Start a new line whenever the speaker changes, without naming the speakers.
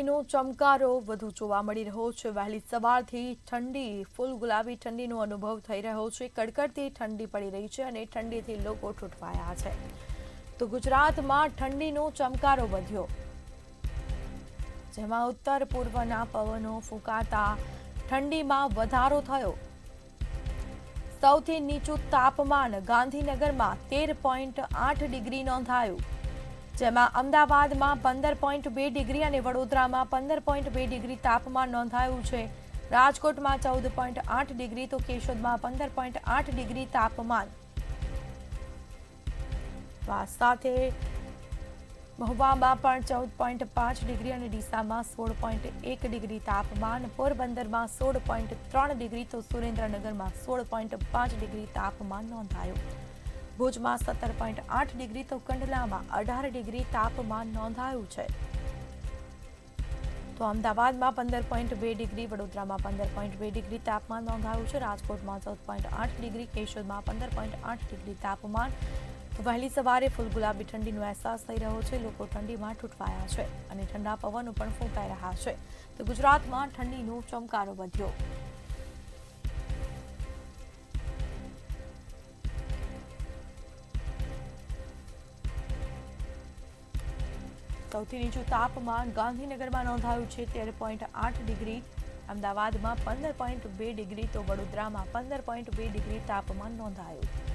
ઠંડીનો ચમકારો વધુ જોવા મળી રહ્યો છે। વહેલી સવારથી ઠંડી ફૂલ ગુલાબી ઠંડીનો અનુભવ થઈ રહ્યો છે। કડકડતી ઠંડી પડી રહી છે અને ઠંડીથી લોકો ઠૂંઠવાયા છે। તો ગુજરાતમાં ઠંડીનો ચમકારો વધ્યો, જેમાં ઉત્તર પૂર્વના પવનો ફૂંકાતા ઠંડીમાં વધારો થયો। સૌથી નીચું તાપમાન ગાંધીનગરમાં 13.8 ડિગ્રી નોંધાયું, જેમાં અમદાવાદમાં 15.2 ડિગ્રી અને વડોદરામાં 15.2 ડિગ્રી તાપમાન નોંધાયું છે। રાજકોટમાં 14.8 ડિગ્રી તો કેશોદમાં 15.8 ડિગ્રી તાપમાન। આ સાથે મહુવામાં પણ 14.5 ડિગ્રી અને ડીસામાં 16.1 ડિગ્રી તાપમાન। પોરબંદરમાં 16.3 ડિગ્રી તો સુરેન્દ્રનગરમાં 16.5 ડિગ્રી તાપમાન નોંધાયું। ભુજમાં 17.8 ડિગ્રી તો કંડલામાં 18 ડિગ્રી તાપમાન નોંધાયું છે। તો અમદાવાદમાં 15.2 ડિગ્રી, વડોદરામાં 15.2 ડિગ્રી તાપમાન નોંધાયું છે। રાજકોટમાં 14.8 ડિગ્રી, કેશોદમાં 15.8 ડિગ્રી તાપમાન। તો વહેલી સવારે ફૂલ ગુલાબી ઠંડીનો અહેસાસ થઈ રહ્યો છે। લોકો ઠંડીમાં ઠૂંઠવાયા છે અને ઠંડા પવનો પણ ફૂંકાઈ રહ્યા છે। તો ગુજરાતમાં ઠંડીનો ચમકારો વધ્યો। સૌથી નીચું તાપમાન ગાંધીનગરમાં નોંધાયું છે 13.8 ડિગ્રી, અમદાવાદમાં 15.2 ડિગ્રી તો વડોદરામાં 15.2 ડિગ્રી તાપમાન નોંધાયું।